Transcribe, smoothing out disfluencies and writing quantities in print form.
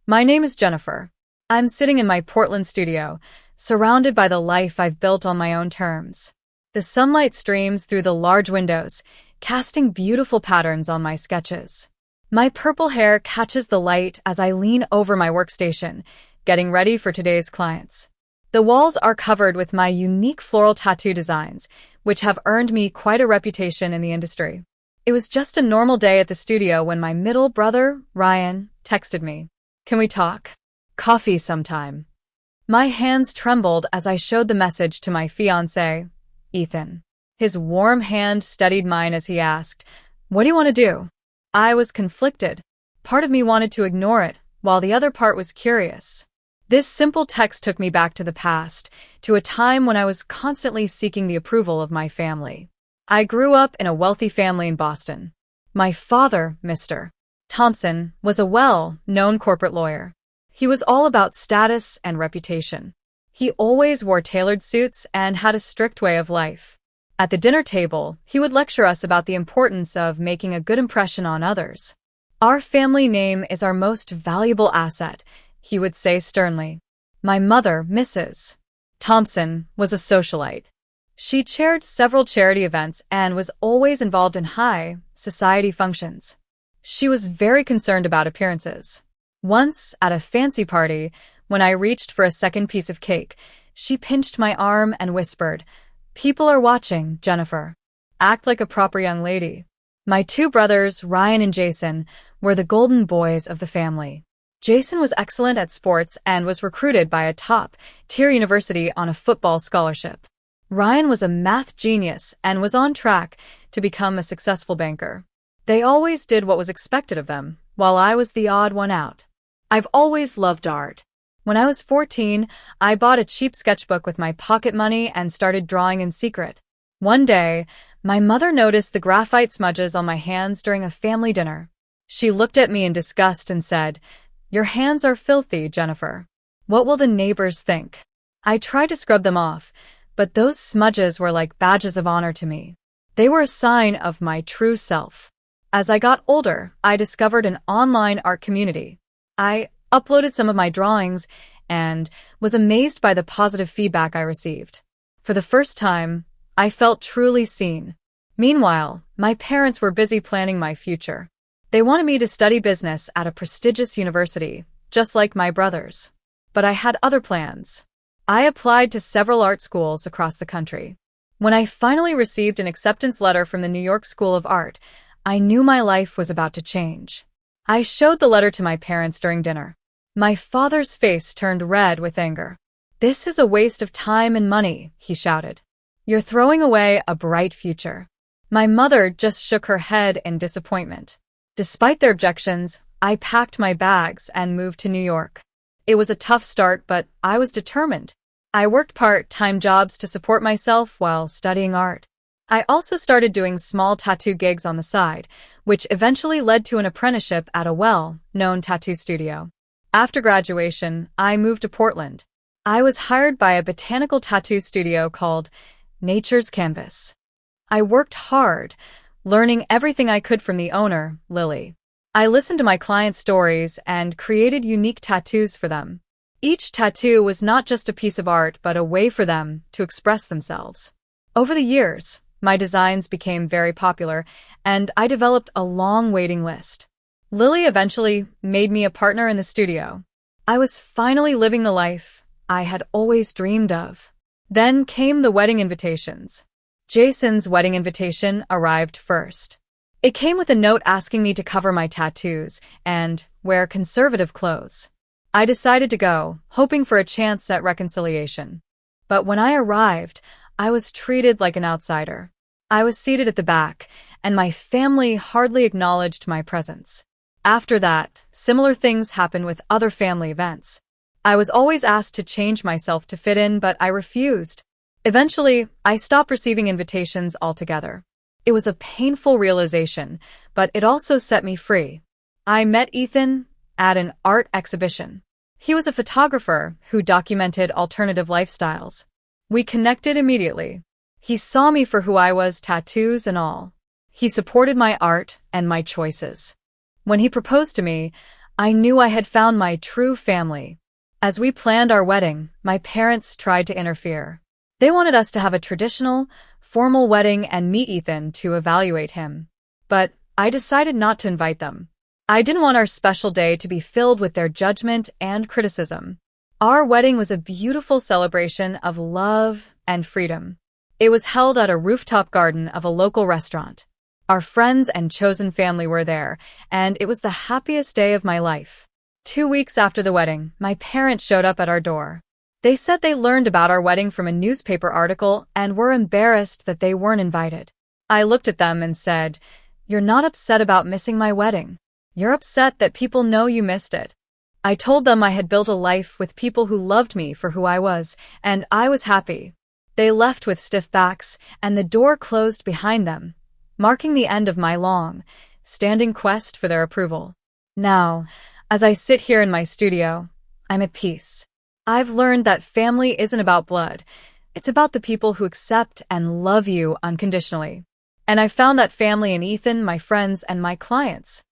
My name is Jennifer. I'm sitting in my Portland studio, surrounded by the life I've built on my own terms. The sunlight streams through the large windows, casting beautiful patterns on my sketches. My purple hair catches the light as I lean over my workstation, getting ready for today's clients. The walls are covered with my unique floral tattoo designs, which have earned me quite a reputation in the industry. It was just a normal day at the studio when my middle brother, Ryan, texted me. "Can we talk? Coffee sometime." My hands trembled as I showed the message to my fiancé, Ethan. His warm hand steadied mine as he asked, "What do you want to do?" I was conflicted. Part of me wanted to ignore it, while the other part was curious. This simple text took me back to the past, to a time when I was constantly seeking the approval of my family. I grew up in a wealthy family in Boston. My father, Mr. Thompson, was a well-known corporate lawyer. He was all about status and reputation. He always wore tailored suits and had a strict way of life. At the dinner table, he would lecture us about the importance of making a good impression on others. "Our family name is our most valuable asset," he would say sternly. My mother, Mrs. Thompson, was a socialite. She chaired several charity events and was always involved in high society functions. She was very concerned about appearances. Once, at a fancy party, when I reached for a second piece of cake, she pinched my arm and whispered, "People are watching, Jennifer. Act like a proper young lady." My two brothers, Ryan and Jason, were the golden boys of the family. Jason was excellent at sports and was recruited by a top-tier university on a football scholarship. Ryan was a math genius and was on track to become a successful banker. They always did what was expected of them, while I was the odd one out. I've always loved art. When I was 14, I bought a cheap sketchbook with my pocket money and started drawing in secret. One day, my mother noticed the graphite smudges on my hands during a family dinner. She looked at me in disgust and said, "Your hands are filthy, Jennifer. What will the neighbors think?" I tried to scrub them off, but those smudges were like badges of honor to me. They were a sign of my true self. As I got older, I discovered an online art community. I uploaded some of my drawings and was amazed by the positive feedback I received. For the first time, I felt truly seen. Meanwhile, my parents were busy planning my future. They wanted me to study business at a prestigious university, just like my brothers. But I had other plans. I applied to several art schools across the country. When I finally received an acceptance letter from the New York School of Art, I knew my life was about to change. I showed the letter to my parents during dinner. My father's face turned red with anger. "This is a waste of time and money," he shouted. "You're throwing away a bright future." My mother just shook her head in disappointment. Despite their objections, I packed my bags and moved to New York. It was a tough start, but I was determined. I worked part-time jobs to support myself while studying art. I also started doing small tattoo gigs on the side, which eventually led to an apprenticeship at a well-known tattoo studio. After graduation, I moved to Portland. I was hired by a botanical tattoo studio called Nature's Canvas. I worked hard, learning everything I could from the owner, Lily. I listened to my clients' stories and created unique tattoos for them. Each tattoo was not just a piece of art, but a way for them to express themselves. Over the years, my designs became very popular, and I developed a long waiting list. Lily eventually made me a partner in the studio. I was finally living the life I had always dreamed of. Then came the wedding invitations. Jason's wedding invitation arrived first. It came with a note asking me to cover my tattoos and wear conservative clothes. I decided to go, hoping for a chance at reconciliation. But when I arrived, I was treated like an outsider. I was seated at the back, and my family hardly acknowledged my presence. After that, similar things happened with other family events. I was always asked to change myself to fit in, but I refused. Eventually, I stopped receiving invitations altogether. It was a painful realization, but it also set me free. I met Ethan at an art exhibition. He was a photographer who documented alternative lifestyles. We connected immediately. He saw me for who I was, tattoos and all. He supported my art and my choices. When he proposed to me, I knew I had found my true family. As we planned our wedding, my parents tried to interfere. They wanted us to have a traditional, formal wedding and meet Ethan to evaluate him. But I decided not to invite them. I didn't want our special day to be filled with their judgment and criticism. Our wedding was a beautiful celebration of love and freedom. It was held at a rooftop garden of a local restaurant. Our friends and chosen family were there, and it was the happiest day of my life. 2 weeks after the wedding, my parents showed up at our door. They said they learned about our wedding from a newspaper article and were embarrassed that they weren't invited. I looked at them and said, "You're not upset about missing my wedding. You're upset that people know you missed it." I told them I had built a life with people who loved me for who I was, and I was happy. They left with stiff backs, and the door closed behind them, marking the end of my long, standing quest for their approval. Now, as I sit here in my studio, I'm at peace. I've learned that family isn't about blood. It's about the people who accept and love you unconditionally. And I found that family in Ethan, my friends, and my clients.